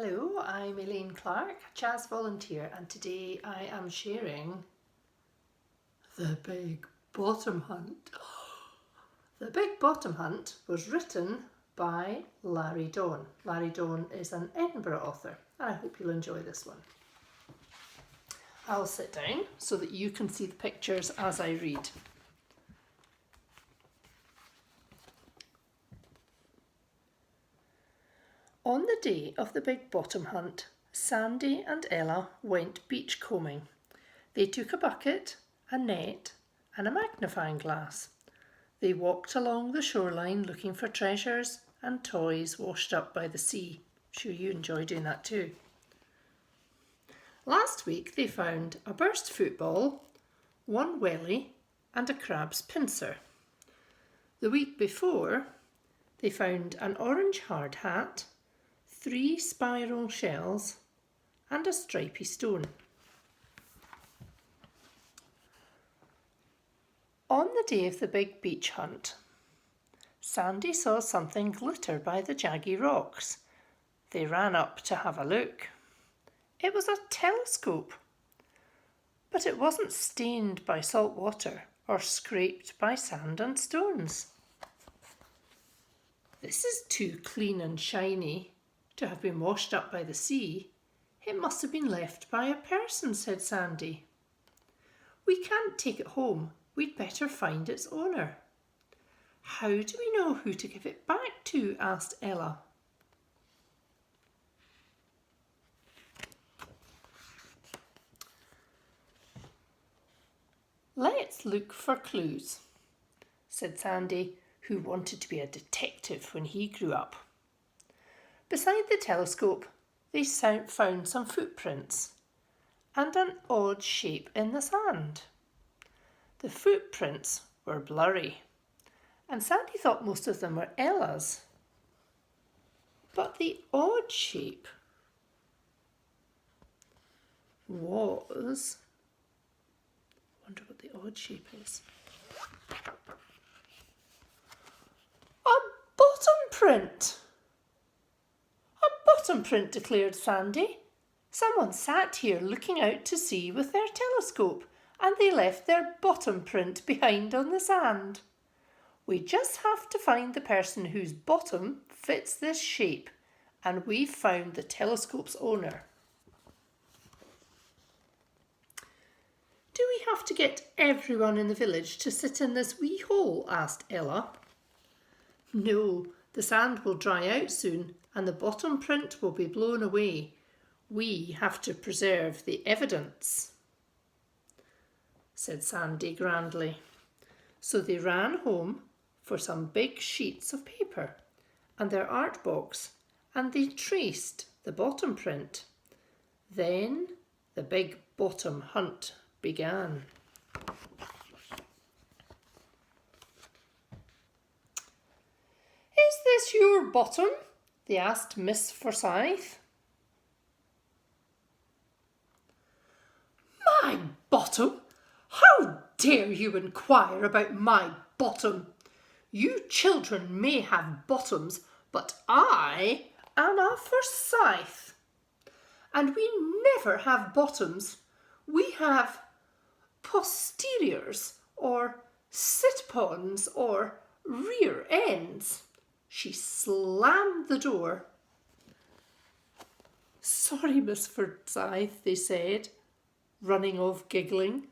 Hello, I'm Elaine Clark, jazz volunteer, and today I am sharing The Big Bottom Hunt. The Big Bottom Hunt was written by Lari Don. Lari Don is an Edinburgh author, and I hope you'll enjoy this one. I'll sit down so that you can see the pictures as I read. On the day of the Big Bottom Hunt, Sandy and Ella went beachcombing. They took a bucket, a net, and a magnifying glass. They walked along the shoreline looking for treasures and toys washed up by the sea. I'm sure you enjoy doing that too. Last week they found a burst football, one welly, and a crab's pincer. The week before, they found an orange hard hat, 3 spiral shells, and a stripy stone. On the day of the big beach hunt, Sandy saw something glitter by the jaggy rocks. They ran up to have a look. It was a telescope, but it wasn't stained by salt water or scraped by sand and stones. This is too clean and shiny to have been washed up by the sea. It must have been left by a person, said Sandy. We can't take it home. We'd better find its owner. How do we know who to give it back to? Asked Ella. Let's look for clues, said Sandy, who wanted to be a detective when he grew up. Beside the telescope, they found some footprints and an odd shape in the sand. The footprints were blurry, and Sandy thought most of them were Ella's. But the odd shape was... I wonder what the odd shape is. A bottom print! Bottom print, declared Sandy. Someone sat here looking out to sea with their telescope, and they left their bottom print behind on the sand. We just have to find the person whose bottom fits this shape, and we've found the telescope's owner. Do we have to get everyone in the village to sit in this wee hole? Asked Ella. No, the sand will dry out soon and the bottom print will be blown away. We have to preserve the evidence, said Sandy grandly. So they ran home for some big sheets of paper and their art box, and they traced the bottom print. Then the Big Bottom Hunt began. Is this your bottom? They asked Miss Forsyth. My bottom? How dare you inquire about my bottom? You children may have bottoms, but I am a Forsyth. And we never have bottoms. We have posteriors, or sit-pons, or rear ends. She slammed the door. Sorry, Miss Forsyth, they said, running off giggling.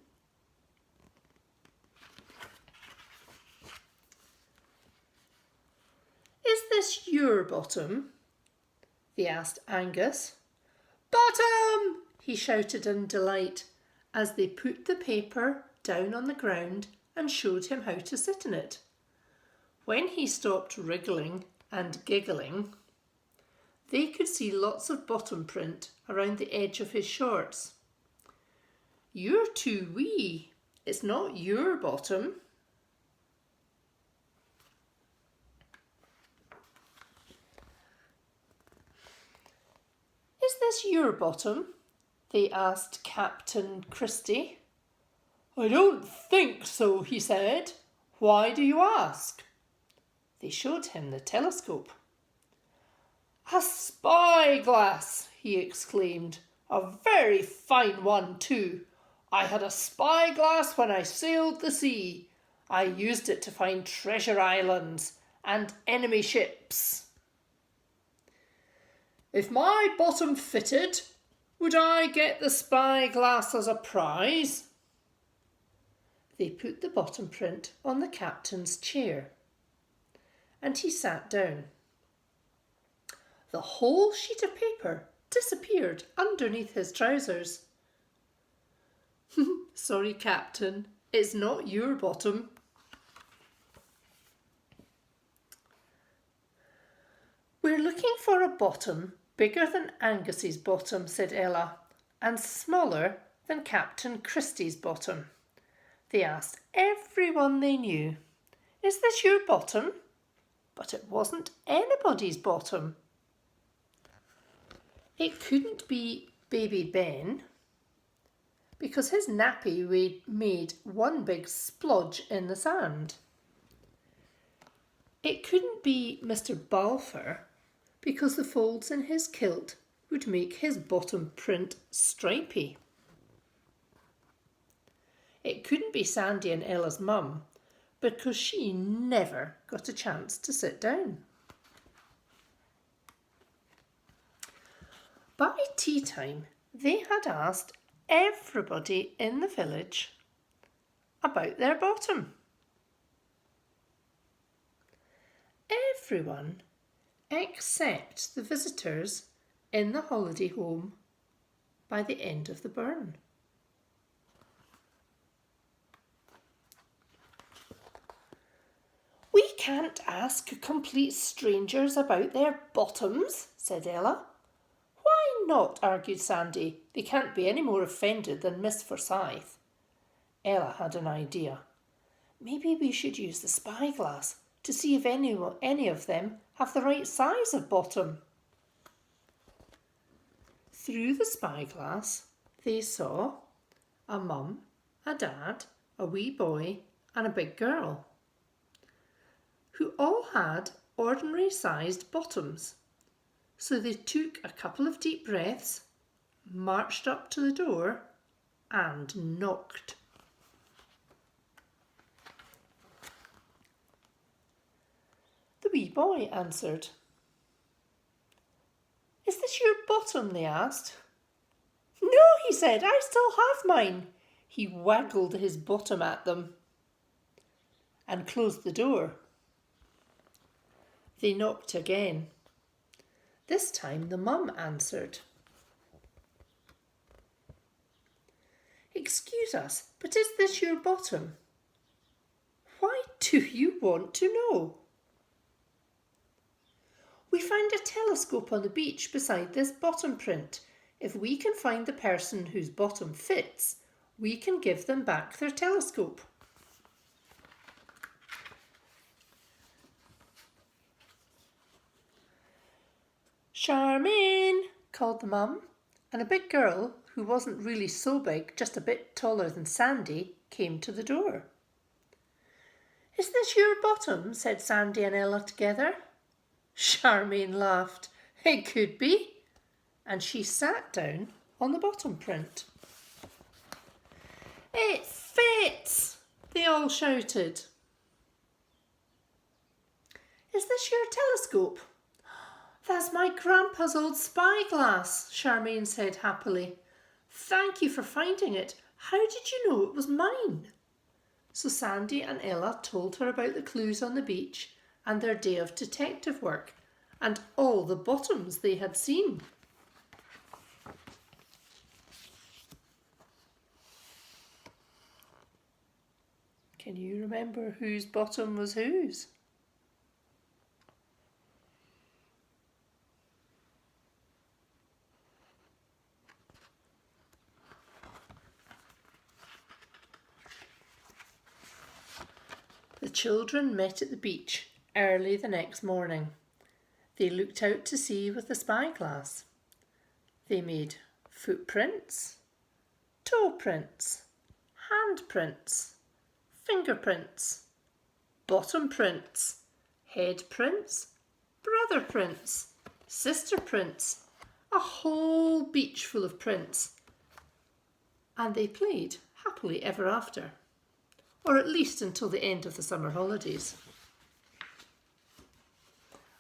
Is this your bottom? They asked Angus. Bottom! He shouted in delight as they put the paper down on the ground and showed him how to sit in it. When he stopped wriggling and giggling, they could see lots of bottom print around the edge of his shorts. You're too wee. It's not your bottom. Is this your bottom? They asked Captain Christie. I don't think so, he said. Why do you ask? They showed him the telescope. A spyglass, he exclaimed. A very fine one too. I had a spyglass when I sailed the sea. I used it to find treasure islands and enemy ships. If my bottom fitted, would I get the spyglass as a prize? They put the bottom print on the captain's chair, and he sat down. The whole sheet of paper disappeared underneath his trousers. Sorry, Captain, it's not your bottom. We're looking for a bottom bigger than Angus's bottom, said Ella, and smaller than Captain Christie's bottom. They asked everyone they knew, is this your bottom? But it wasn't anybody's bottom. It couldn't be Baby Ben, because his nappy made one big splodge in the sand. It couldn't be Mr. Balfour, because the folds in his kilt would make his bottom print stripy. It couldn't be Sandy and Ella's mum, because she never got a chance to sit down. By tea time, they had asked everybody in the village about their bottom. Everyone except the visitors in the holiday home by the end of the burn. We can't ask complete strangers about their bottoms, said Ella. Why not, argued Sandy. They can't be any more offended than Miss Forsyth. Ella had an idea. Maybe we should use the spyglass to see if any of them have the right size of bottom. Through the spyglass, they saw a mum, a dad, a wee boy and a big girl, who all had ordinary sized bottoms. So they took a couple of deep breaths, marched up to the door and knocked. The wee boy answered. Is this your bottom? They asked. No, he said, I still have mine. He waggled his bottom at them and closed the door. They knocked again. This time the mum answered. Excuse us, but is this your bottom? Why do you want to know? We found a telescope on the beach beside this bottom print. If we can find the person whose bottom fits, we can give them back their telescope. Charmaine, called the mum, and a big girl, who wasn't really so big, just a bit taller than Sandy, came to the door. Is this your bottom? Said Sandy and Ella together. Charmaine laughed. It could be. And she sat down on the bottom print. It fits, they all shouted. Is this your telescope? That's my grandpa's old spyglass, Charmaine said happily. Thank you for finding it. How did you know it was mine? So Sandy and Ella told her about the clues on the beach and their day of detective work and all the bottoms they had seen. Can you remember whose bottom was whose? The children met at the beach early the next morning. They looked out to sea with the spyglass. They made footprints, toe prints, handprints, fingerprints, bottom prints, head prints, brother prints, sister prints, a whole beach full of prints. And they played happily ever after, or at least until the end of the summer holidays.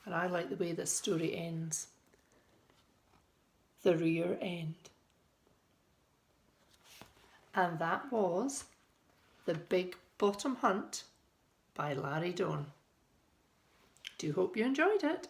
And I like the way this story ends. The rear end. And that was The Big Bottom Hunt by Lari Don. Do hope you enjoyed it.